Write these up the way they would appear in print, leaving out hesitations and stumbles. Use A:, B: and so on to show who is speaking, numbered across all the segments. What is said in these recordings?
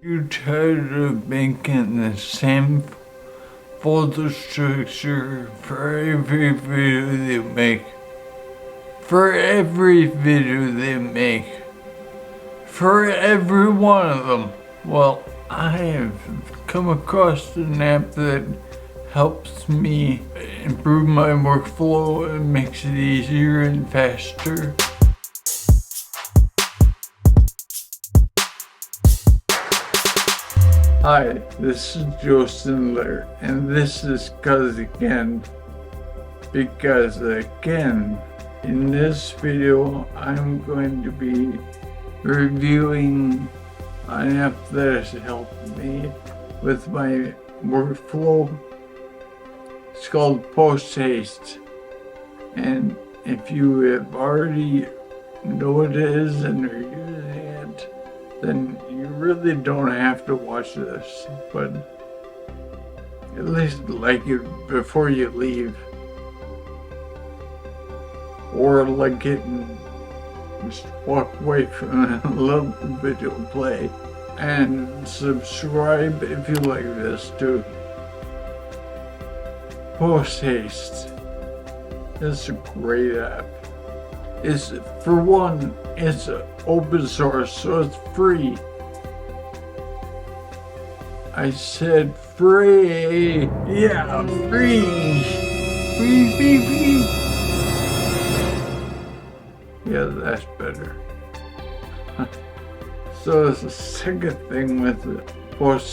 A: You tired of making the same folder structure for every video they make? For every video they make? For every one of them? Well, I have come across an app that helps me improve my workflow and makes it easier and faster. Hi, this is Joe Sindelir, and this is because again, in this video, I'm going to be reviewing an app that has helped me with my workflow. It's called Haste, and if you have already know what it is and are using it, then you really don't have to watch this, but at least like it before you leave, or like it and just walk away from it and let the video play, and subscribe if you like this too. Haste. It's a great app. It's, for one, it's open source, so it's free. I said free. Yeah, free. Free. Yeah, that's better. So the second thing with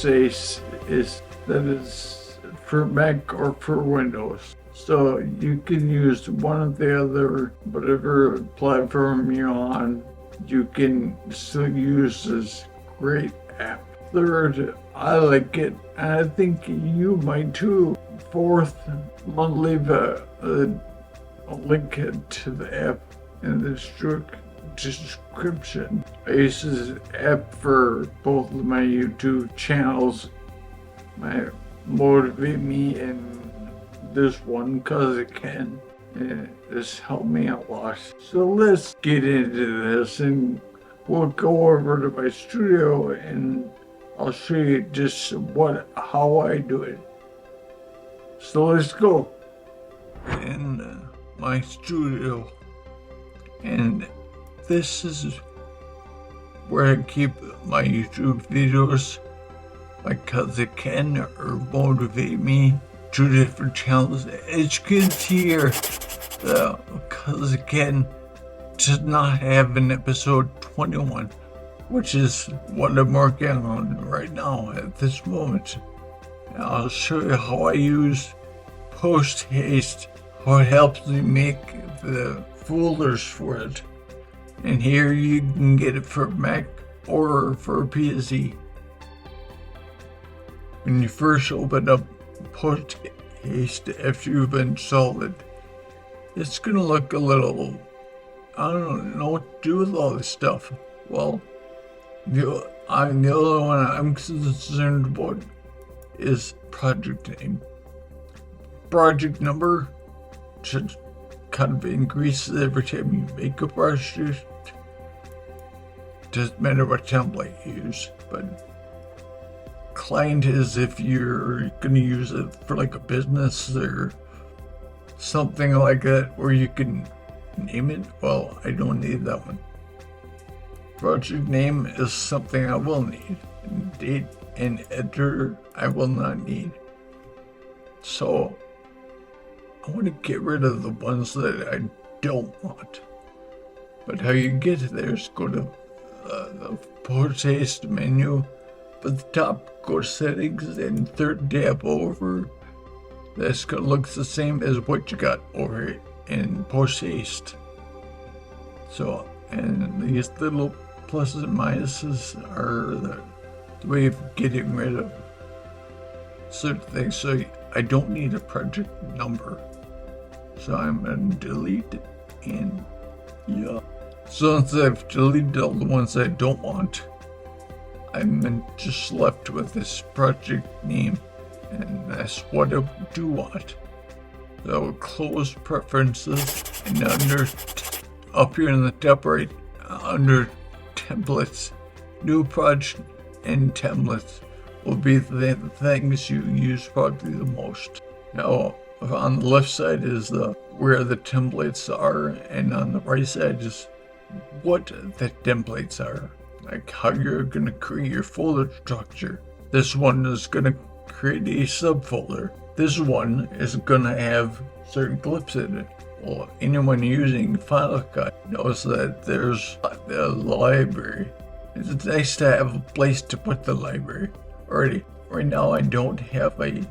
A: Haste is that it's for Mac or for Windows. So you can use one or the other, whatever platform you're on, you can still use this great app. Third, I like it, and I think you might too. Fourth, I'll leave a link to the app in the description. I use this app for both of my YouTube channels, my Motivate Me and this one because it can. This helped me a lot. So let's get into this, and we'll go over to my studio and I'll show you just how I do it. So let's go. In my studio, and this is where I keep my YouTube videos, my cousin Ken or Motivate Me. Two different channels. As you can see here, the cousin Ken does not have an episode 21, which is what I'm working on right now at this moment. And I'll show you how I use Haste, how it helps me make the folders for it. And here you can get it for Mac or for PC. When you first open up Haste after you've installed it, it's gonna look a little, I don't know what to do with all this stuff. Well, the other one I'm concerned about is project name. Project number should kind of increase every time you make a project. Doesn't matter what template you use, but client is if you're going to use it for like a business or something like that where you can name it. Well, I don't need that one. Project name is something I will need. Date and editor I will not need. So I want to get rid of the ones that I don't want. But how you get there is go to the Haste menu. At the top, go to settings, and third tab over. That's gonna look the same as what you got over in Haste. So, and these little pluses and minuses are the way of getting rid of certain things. So I don't need a project number. So I'm gonna delete it, and yeah. So once I've deleted all the ones I don't want, I'm just left with this project name, and that's what I do want. So I will close preferences, and up here in the top right, under templates, new project and templates will be the things you use probably the most. Now, on the left side is where the templates are, and on the right side is what the templates are, like how you're going to create your folder structure. This one is going to create a subfolder. This one is going to have certain clips in it. Well, anyone using Final Cut knows that there's the library. It's nice to have a place to put the library. Alrighty, right now I don't have a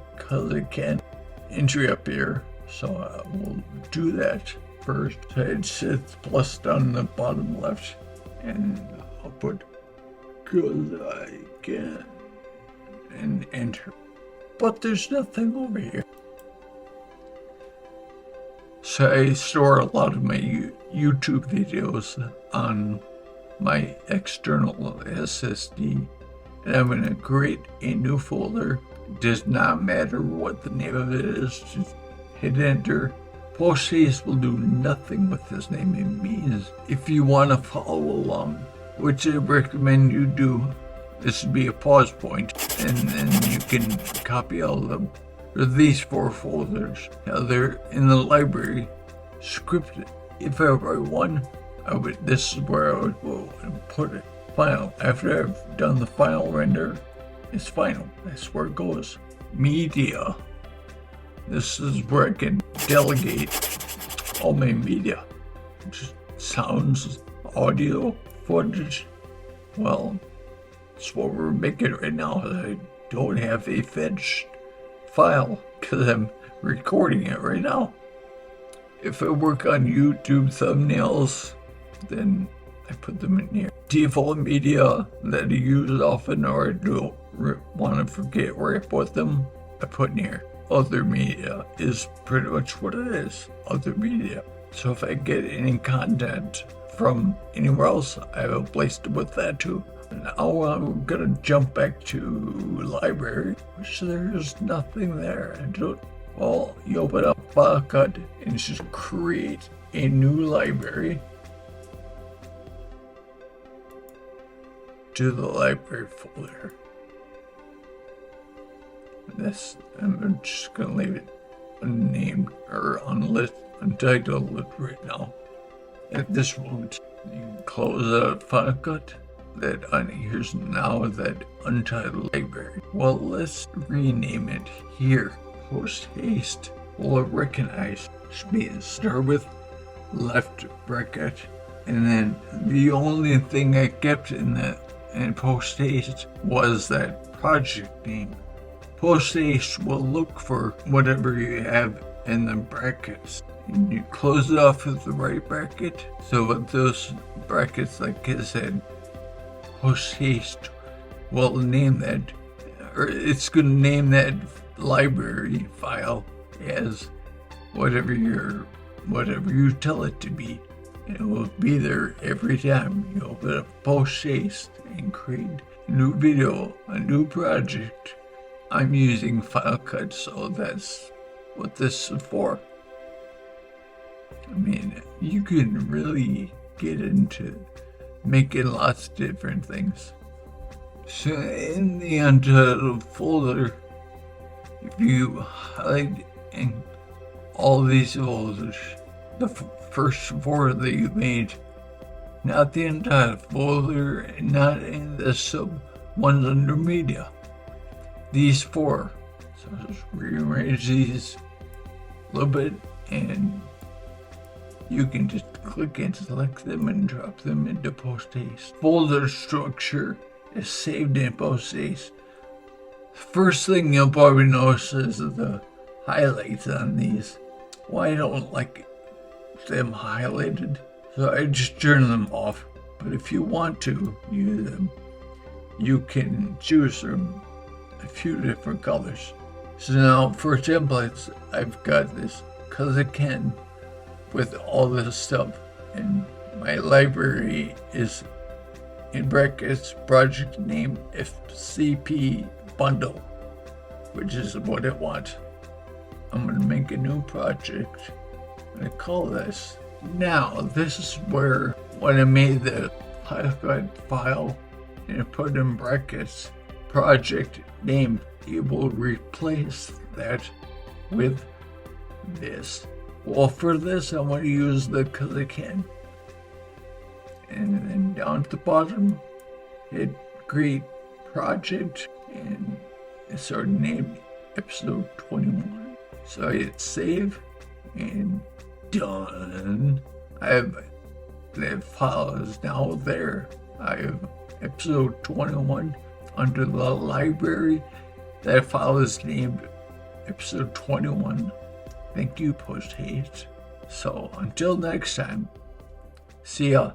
A: Canon entry up here, so I will do that first. So it sits plus down the bottom left, and I'll put Canon and enter. But there's nothing over here. So I store a lot of my YouTube videos on my external SSD, and I'm going to create a new folder. It does not matter what the name of it is, just hit enter. Post haste will do nothing with this name. It means if you want to follow along, which I recommend you do, this would be a pause point, and then you can copy all of them. These 4 folders. Now they're in the library, scripted. If I write one, this is where I would go and put it. Final. After I've done the final render, it's final. That's where it goes. Media. This is where I can delegate all my media. Just sounds, audio, footage. Well, that's what we're making right now. I don't have a finished file because I'm recording it right now. If I work on YouTube thumbnails, then I put them in here. Default media that I use often, or I don't want to forget where I put them, I put in here. Other media is pretty much what it is. Other media. So if I get any content from anywhere else, I have a place to put that too. Now I'm gonna jump back to library, which there's nothing there. Well, you open up Final Cut and just create a new library. To the library folder. This, I'm just gonna leave it unnamed or untitled right now. At this moment, you can close out Final Cut. Here's now that untitled library. Well, let's rename it here. Post haste will recognize should start with left bracket, and then the only thing I kept in post haste was that project name. Post haste will look for whatever you have in the brackets, and you close it off with the right bracket. So with those brackets, like I said, post haste will name that, or it's going to name that library file as whatever you tell it to be. It will be there every time you open up post haste and create a new video, a new project. I'm using Final Cut, so that's what this is for. I mean, you can really get into making lots of different things. So in the untitled folder, if you highlight in all these folders, the first 4 that you made, not the entire folder, and not in the sub ones under media. These 4. So just rearrange these a little bit, and you can just click and select them and drop them into post haste. Folder structure is saved in post haste. First thing you'll probably notice is the highlights on these. Well, I don't like them highlighted, so I just turn them off. But if you want to use them, you can choose from a few different colors. So now for templates, I've got this because I can with all this stuff, and my library is in brackets project name FCP bundle, which is what I want. I'm going to make a new project. I'm going to call this. Now, this is where when I made the Final Cut file, and put in brackets project name. It will replace that with this. Well, for this, I want to use the because I can. And then down at the bottom, hit create project, and it's our name, episode 21. So I hit save, and done. That file is now there. I have episode 21 under the library. That file is named episode 21. Thank you, Post Haste. So until next time, see ya.